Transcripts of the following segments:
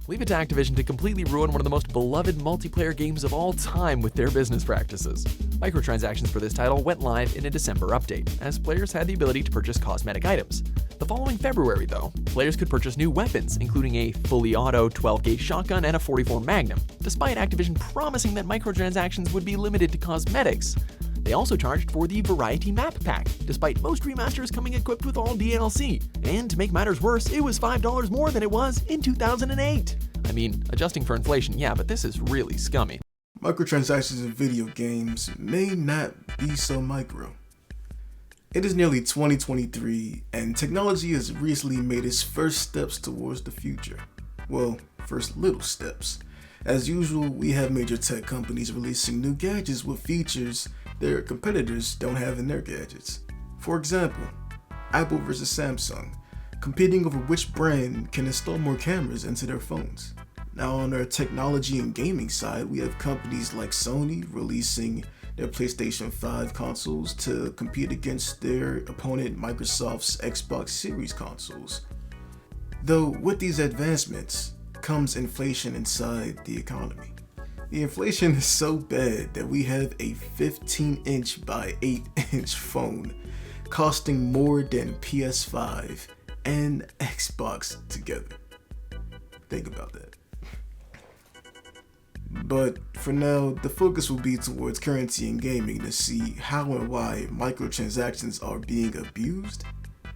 Leave it to Activision to completely ruin one of the most beloved multiplayer games of all time with their business practices. Microtransactions for this title went live in a December update, as players had the ability to purchase cosmetic items. The following February, though, players could purchase new weapons, including a fully auto 12-gauge shotgun and a 44 Magnum, despite Activision promising that microtransactions would be limited to cosmetics. They also charged for the Variety Map Pack, despite most remasters coming equipped with all DLC. And to make matters worse, it was $5 more than it was in 2008. I mean, adjusting for inflation, yeah, but this is really scummy. Microtransactions in video games may not be so micro. It is nearly 2023, and technology has recently made its first steps towards the future. Well, first little steps. As usual, we have major tech companies releasing new gadgets with features their competitors don't have in their gadgets. For example, Apple versus Samsung, competing over which brand can install more cameras into their phones. Now on our technology and gaming side, we have companies like Sony releasing their PlayStation 5 consoles to compete against their opponent Microsoft's Xbox Series consoles. Though with these advancements comes inflation inside the economy. The inflation is so bad that we have a 15-inch by 8-inch phone costing more than PS5 and Xbox together. Think about that. But for now, the focus will be towards currency and gaming to see how and why microtransactions are being abused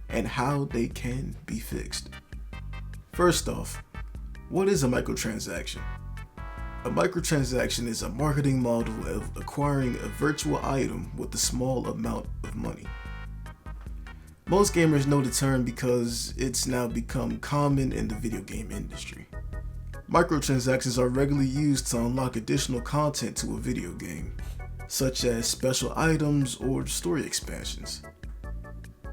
and how they can be fixed. First off, what is a microtransaction? A microtransaction is a marketing model of acquiring a virtual item with a small amount of money. Most gamers know the term because it's now become common in the video game industry. Microtransactions are regularly used to unlock additional content to a video game, such as special items or story expansions.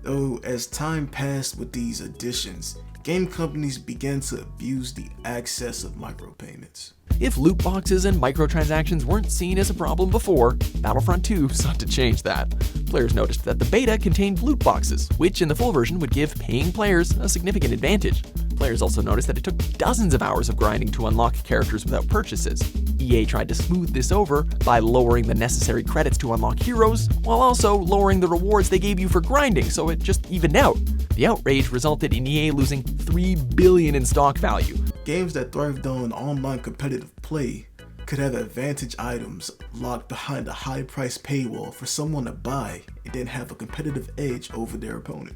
Though as time passed with these additions, game companies began to abuse the access of micropayments. If loot boxes and microtransactions weren't seen as a problem before, Battlefront 2 sought to change that. Players noticed that the beta contained loot boxes, which in the full version would give paying players a significant advantage. Players also noticed that it took dozens of hours of grinding to unlock characters without purchases. EA tried to smooth this over by lowering the necessary credits to unlock heroes, while also lowering the rewards they gave you for grinding, so it just evened out. The outrage resulted in EA losing $3 billion in stock value. Games that thrived on online competitive play could have advantage items locked behind a high-priced paywall for someone to buy and then have a competitive edge over their opponent.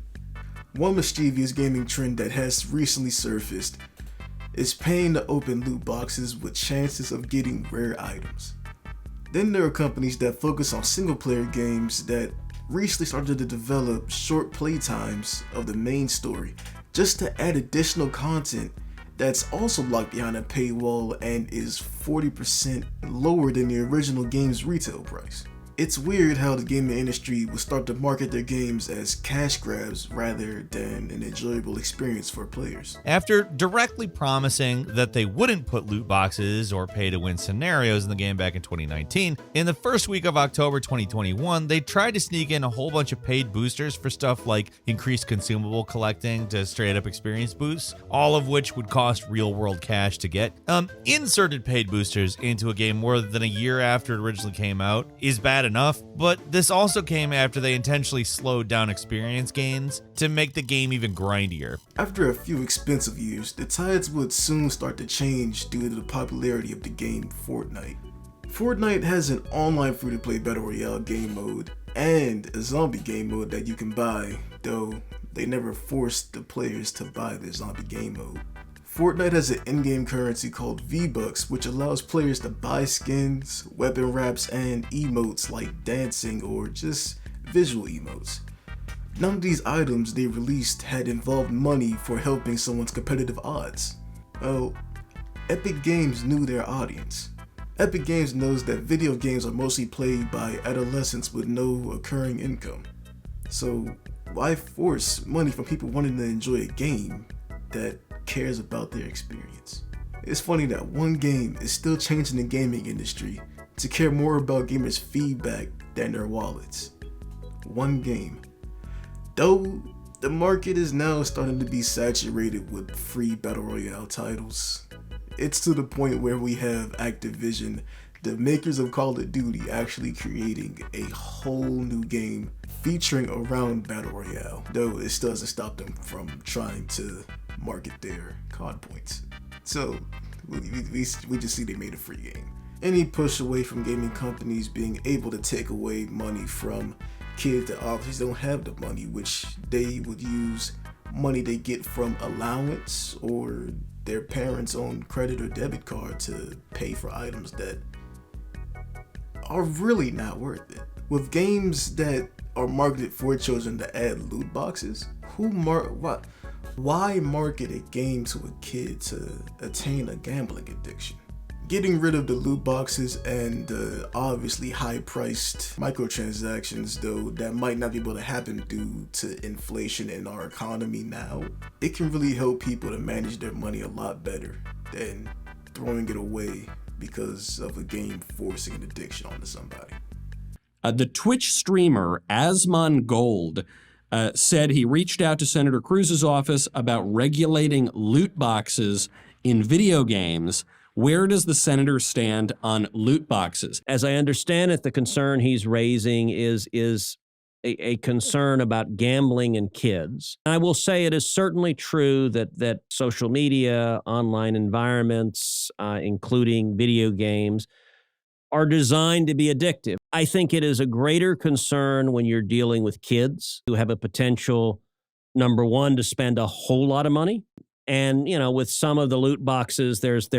One mischievous gaming trend that has recently surfaced is paying to open loot boxes with chances of getting rare items. Then there are companies that focus on single-player games that recently started to develop short playtimes of the main story just to add additional content that's also locked behind a paywall and is 40% lower than the original game's retail price. It's weird how the gaming industry will start to market their games as cash grabs rather than an enjoyable experience for players. After directly promising that they wouldn't put loot boxes or pay-to-win scenarios in the game back in 2019, in the first week of October 2021, they tried to sneak in a whole bunch of paid boosters for stuff like increased consumable collecting to straight-up experience boosts, all of which would cost real-world cash to get. Inserted paid boosters into a game more than a year after it originally came out is bad enough, but this also came after they intentionally slowed down experience gains to make the game even grindier. After a few expensive years, the tides would soon start to change due to the popularity of the game Fortnite. Fortnite has an online free-to-play battle royale game mode and a zombie game mode that you can buy, though they never forced the players to buy the zombie game mode. Fortnite has an in-game currency called V-Bucks, which allows players to buy skins, weapon wraps, and emotes like dancing or just visual emotes. None of these items they released had involved money for helping someone's competitive odds. Well, Epic Games knew their audience. Epic Games knows that video games are mostly played by adolescents with no recurring income. So why force money from people wanting to enjoy a game that cares about their experience? It's funny that one game is still changing the gaming industry to care more about gamers' feedback than their wallets. One game. Though the market is now starting to be saturated with free battle royale titles, It's to the point where we have Activision, the makers of Call of Duty, actually creating a whole new game featuring around Battle Royale, though it still doesn't stop them from trying to market their COD points. So we just see they made a free game. Any push away from gaming companies being able to take away money from kids that obviously don't have the money, which they would use money they get from allowance or their parents' own credit or debit card to pay for items that are really not worth it. With games that are marketed for children to add loot boxes, why market a game to a kid to attain a gambling addiction? Getting rid of the loot boxes and the obviously high-priced microtransactions, though, that might not be able to happen due to inflation in our economy now, it can really help people to manage their money a lot better than throwing it away because of a game forcing an addiction onto somebody. The Twitch streamer Asmongold said he reached out to Senator Cruz's office about regulating loot boxes in video games. Where does the senator stand on loot boxes? As I understand it, the concern he's raising is a concern about gambling and kids. I will say it is certainly true that social media, online environments, including video games, are designed to be addictive. I think it is a greater concern when you're dealing with kids who have a potential, number one, to spend a whole lot of money. And, you know, with some of the loot boxes, there's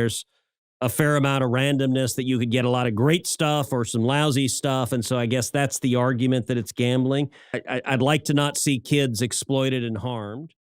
a fair amount of randomness that you could get a lot of great stuff or some lousy stuff. And so I guess that's the argument that it's gambling. I'd like to not see kids exploited and harmed.